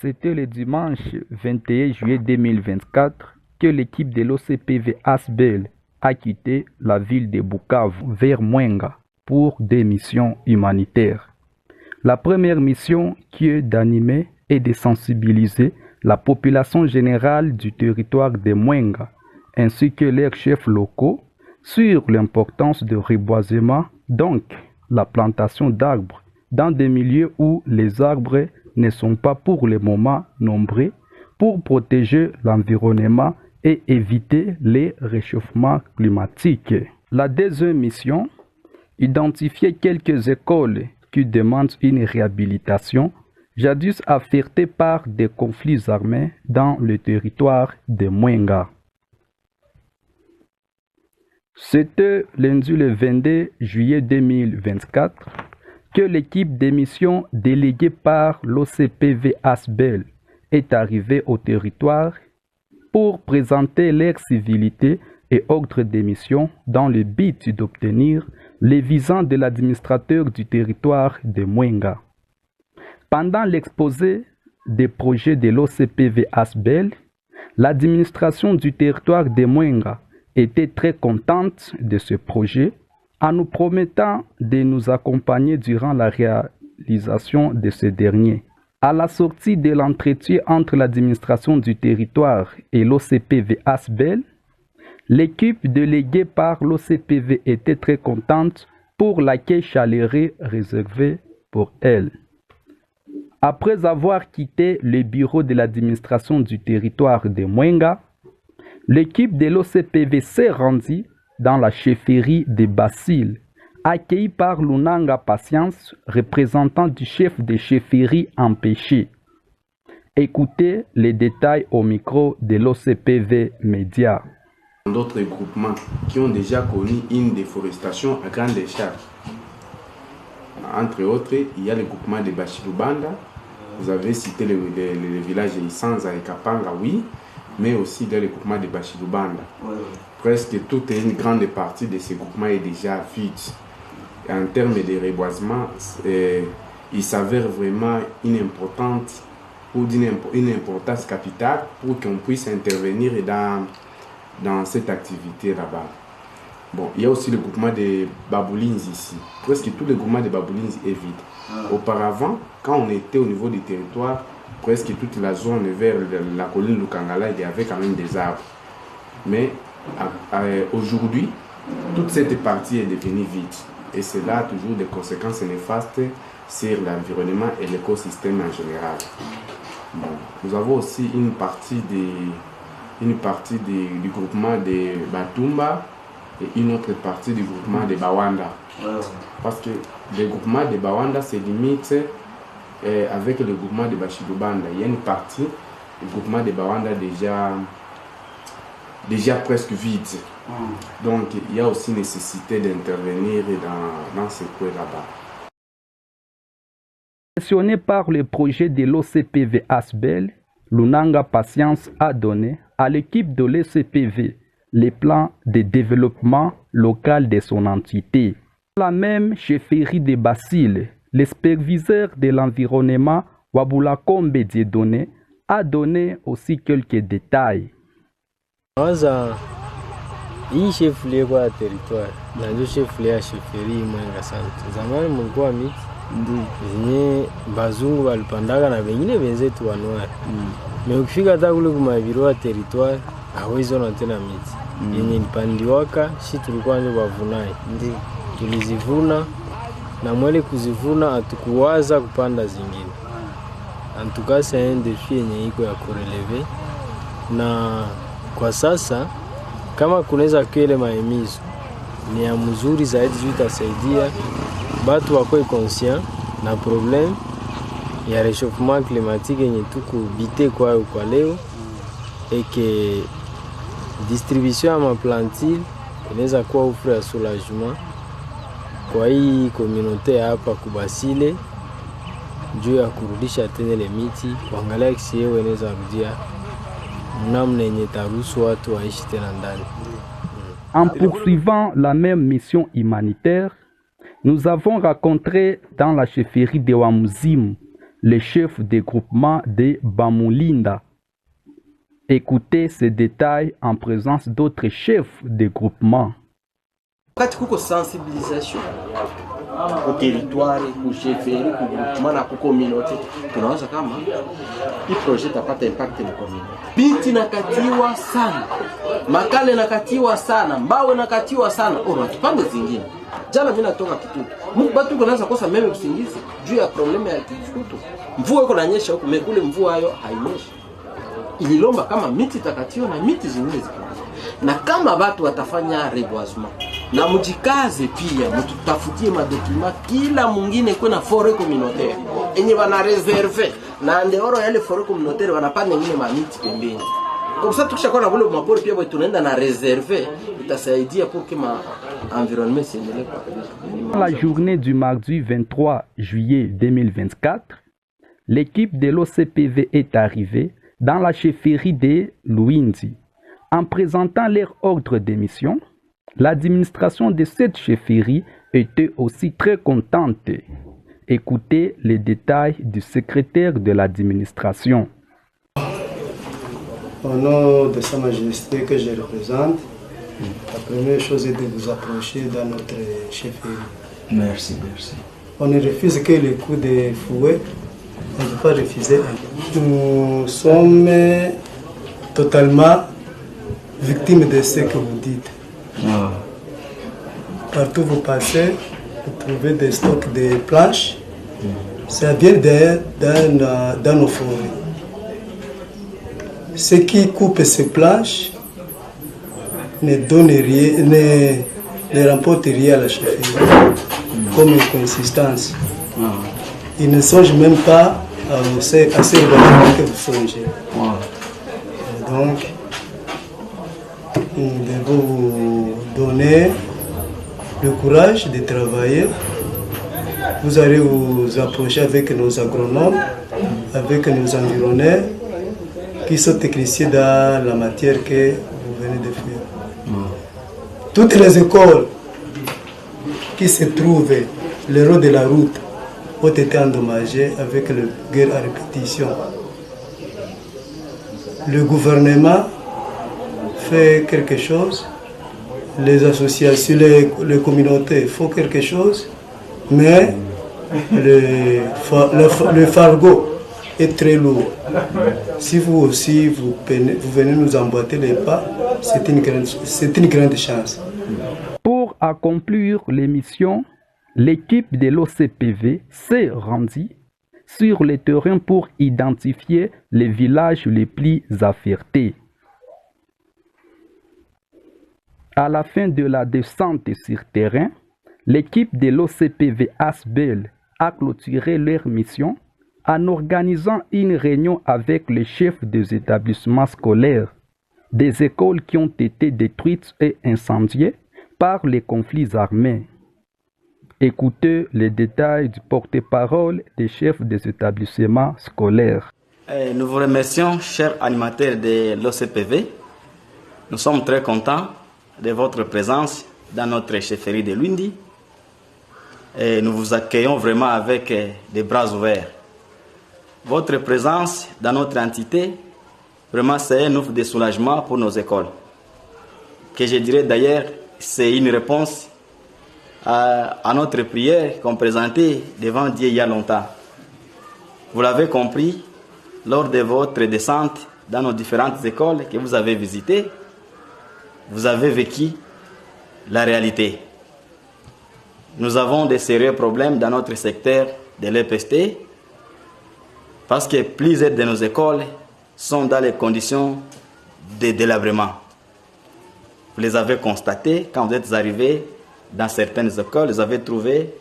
C'était le dimanche 21 juillet 2024 que l'équipe de l'OCPV Asbel a quitté la ville de Bukavu vers Mwenga pour des missions humanitaires. La première mission qui est d'animer et de sensibiliser la population générale du territoire de Mwenga ainsi que leurs chefs locaux sur l'importance du reboisement, donc la plantation d'arbres dans des milieux où les arbres ne sont pas pour le moment nombreux pour protéger l'environnement et éviter les réchauffements climatiques. La deuxième mission, identifier quelques écoles qui demandent une réhabilitation, jadis affectées par des conflits armés dans le territoire de Mwenga. C'était lundi le 22 juillet 2024 que l'équipe des missions déléguée par l'OCPV Asbel est arrivée au territoire pour présenter leur civilité et ordre de mission dans le but d'obtenir les visas de l'administrateur du territoire de Mwenga. Pendant l'exposé des projets de l'OCPV Asbel, l'administration du territoire de Mwenga était très contente de ce projet en nous promettant de nous accompagner durant la réalisation de ce dernier. À la sortie de l'entretien entre l'administration du territoire et l'OCPV Asbel, l'équipe déléguée par l'OCPV était très contente pour l'accueil chaleureux réservé pour elle. Après avoir quitté le bureau de l'administration du territoire de Mwenga, l'équipe de l'OCPV s'est rendue dans la chefferie de Basile, accueillie par Lunanga Patience, représentant du chef de chefferie empêché. Écoutez les détails au micro de l'OCPV Média. D'autres groupements qui ont déjà connu une déforestation à grande échelle. Entre autres, il y a le groupement de Bachilubanda. Vous avez cité le village de Isanza et Kapanga, oui, mais aussi dans le groupement de Bachilubanda. Presque toute une grande partie de ces groupements est déjà vide. Et en termes de reboisement, il s'avère vraiment une importance capitale pour qu'on puisse intervenir dans cette activité là-bas. Bon, il y a aussi le groupement de Baboulins ici. Presque tout le groupement de Baboulins est vide. Auparavant, quand on était au niveau du territoire, presque toute la zone vers la colline Lukangala, il y avait quand même des arbres. Mais aujourd'hui, toute cette partie est devenue vide. Et cela a toujours des conséquences néfastes sur l'environnement et l'écosystème en général. Bon, nous avons aussi une partie du groupement de Batumba et une autre partie du groupement de Bawanda. Parce que le groupement de Bawanda se limite avec le groupement de Bachilubanda. Il y a une partie du groupement de Bawanda déjà presque vide. Donc il y a aussi nécessité d'intervenir dans ce coin là-bas. Passionné par le projet de l'OCPV Asbel, Lunanga Patience a donné à l'équipe de l'OCPV les plans de développement local de son entité. La même chefferie de Basile, le superviseur de l'environnement Wabulakombe Dieudonné a donné aussi quelques détails. Hii shefulie kwa territoire na ndio shefulie ya sheferi Mwenga sana. Zamani mlikuwa miti zenye bazungu walipandaga na wengine wenzetu wanwari. Ukifika hata kule kumabiro ya territoire hawezi ona tena miti yenye ilipandiwaka, si tulikuwa ndio wavunai. Tulizivuna na mwele kuzivuna hatukuwaza kupanda zingine. Antukasa un défi yenye iko ya kureleve, na kwa sasa kama kunaweza kile maemizo ni ya mzuri zaidi, juu itasaidia batu wakoe conscient na problem ya réchauffement climatique yenye tukubite kwa leo, eke distribution ya maplantile inaweza kuwa offre ya soulagement kwa hii communauté hapa Kubasile, juu ya kurudisha tena ile miti, kuangalia kisi yeye inaweza rudia namna yenye taruhusu watu waishi tena ndani. En poursuivant la même mission humanitaire, nous avons rencontré dans la chefferie de Wamuzim le chef de groupement de Bamoulinda. Écoutez ces détails en présence d'autres chefs de groupement. Wakati kuko sensibilisation ku territoire, ku chefferie, ku groupement na ku communauté, tunawaza kama hii project itapata impact na communauté. Binti nakatiwa sana, makale nakatiwa sana, mbawe nakatiwa sana, kipande zingine. Jana mimi natoka Kitutu, batu kunaanza kosa meme kusingizi juu ya probleme ya Kitutu. Mvua iko nanyesha huko, mekule mvua hayo hainyeshi. Ililomba kama miti takatiwa na miti zingine zikipanda. Na kama watu watafanya reboisement na mjikaze pia mtutafutie madokima kila mwingine kuna forêt communautaire enye wana reserve na ndeoro yale forêt communautaire wanapanda nyingine mamiti pembeni. Kwa sababu tukishakuwa na vile mapori pia tunaenda na reserve itasaidia pour que ma environnement s'enlève pas. La journée du mardi 23 juillet 2024, l'équipe de l'OCPV est arrivée dans la chefferie de Luindi. En présentant leur ordre de mission, l'administration de cette chefferie était aussi très contente. Écoutez les détails du secrétaire de l'administration. Au nom de Sa Majesté que je représente, la première chose est de vous approcher dans notre chefferie. Merci, merci. On ne refuse que le coup de fouet, on ne peut pas refuser. Nous sommes totalement victimes de ce que vous dites. Ah. Partout où vous passez, vous trouvez des stocks de planches. Ça vient dans nos forêts. Ceux qui coupent ces planches ne donnent rien, ne remportent rien à la chefferie comme une consistance. Ah. Ils ne songent même pas à ces événements que vous songez. Ah. Donc, nous devons vous donner le courage de travailler. Vous allez vous approcher avec nos agronomes, avec nos environneurs, qui sont techniciens dans la matière que vous venez de faire. Toutes les écoles qui se trouvent le long de la route ont été endommagées avec la guerre à répétition. Le gouvernement fait quelque chose, les associations, les communautés font quelque chose, mais le fardeau est très lourd. Si vous aussi vous venez nous emboîter les pas, c'est une grande chance. Pour accomplir l'émission, l'équipe de l'OCPV s'est rendue sur le terrain pour identifier les villages les plus affectés. À la fin de la descente sur terrain, l'équipe de l'OCPV Asbel a clôturé leur mission en organisant une réunion avec les chefs des établissements scolaires, des écoles qui ont été détruites et incendiées par les conflits armés. Écoutez les détails du porte-parole des chefs des établissements scolaires. Nous vous remercions, chers animateurs de l'OCPV. Nous sommes très contents de votre présence dans notre chefferie de Luindi. Et nous vous accueillons vraiment avec des bras ouverts. Votre présence dans notre entité, vraiment c'est un ouf de soulagement pour nos écoles. Que je dirais d'ailleurs, c'est une réponse à notre prière qu'on présentait devant Dieu il y a longtemps. Vous l'avez compris, lors de votre descente dans nos différentes écoles que vous avez visitées, vous avez vécu la réalité. Nous avons de sérieux problèmes dans notre secteur de l'EPST parce que plusieurs de nos écoles sont dans les conditions de délabrement. Vous les avez constatés quand vous êtes arrivés dans certaines écoles, vous avez trouvé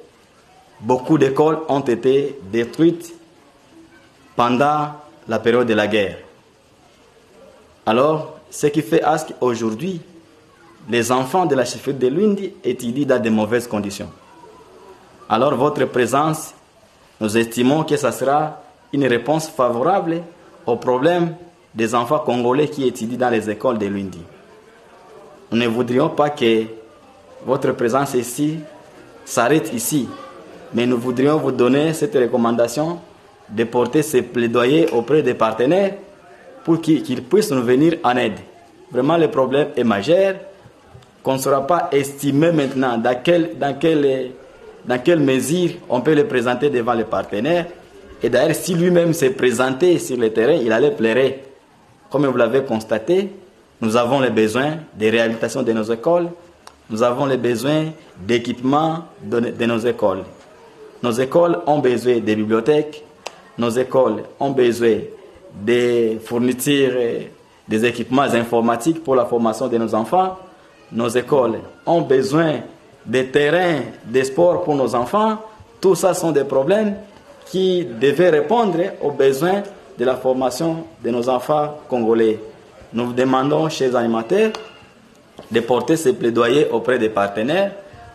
beaucoup d'écoles ont été détruites pendant la période de la guerre. Alors, ce qui fait à ce qu'aujourd'hui, les enfants de la chefferie de Luindi étudient dans de mauvaises conditions. Alors, votre présence, nous estimons que ça sera une réponse favorable aux problèmes des enfants congolais qui étudient dans les écoles de Luindi. Nous ne voudrions pas que votre présence ici s'arrête ici, mais nous voudrions vous donner cette recommandation de porter ces plaidoyers auprès des partenaires pour qu'ils puissent nous venir en aide. Vraiment, le problème est majeur, qu'on ne saura pas estimer maintenant dans quelle mesure on peut le présenter devant les partenaires. Et d'ailleurs, si lui-même s'est présenté sur le terrain, il allait pleurer. Comme vous l'avez constaté, nous avons les besoins de réhabilitation de nos écoles, nous avons les besoins d'équipement de nos écoles. Nos écoles ont besoin des bibliothèques, nos écoles ont besoin de fournitures, des équipements informatiques pour la formation de nos enfants. Nos écoles ont besoin des terrains de sport pour nos enfants. Tout ça sont des problèmes qui devaient répondre aux besoins de la formation de nos enfants congolais. Nous vous demandons, chers animateurs, de porter ces plaidoyers auprès des partenaires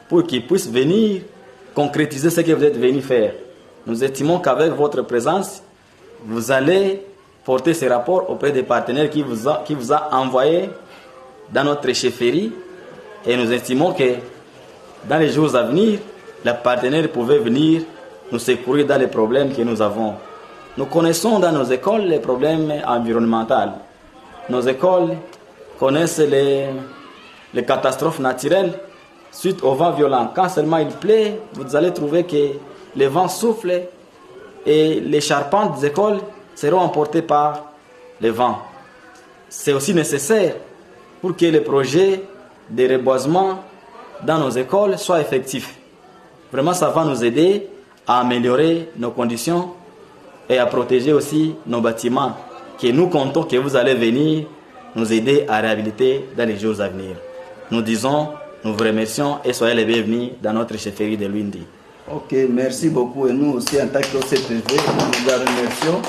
pour qu'ils puissent venir concrétiser ce que vous êtes venus faire. Nous estimons qu'avec votre présence, vous allez porter ces rapports auprès des partenaires qui vous a envoyés dans notre chefferie, et nous estimons que dans les jours à venir, les partenaires pouvaient venir nous secourir dans les problèmes que nous avons. Nous connaissons dans nos écoles les problèmes environnementaux. Nos écoles connaissent les catastrophes naturelles suite au vent violent. Quand seulement il plaît, vous allez trouver que le vent souffle et les charpentes des écoles seront emportées par le vent. C'est aussi nécessaire pour que les projets de reboisement dans nos écoles soient effectifs. Vraiment, ça va nous aider à améliorer nos conditions et à protéger aussi nos bâtiments, que nous comptons que vous allez venir nous aider à réhabiliter dans les jours à venir. Nous disons, nous vous remercions et soyez les bienvenus dans notre chefferie de Lwindi. Ok, merci beaucoup. Et nous aussi, en tant que CPV, nous vous remercions.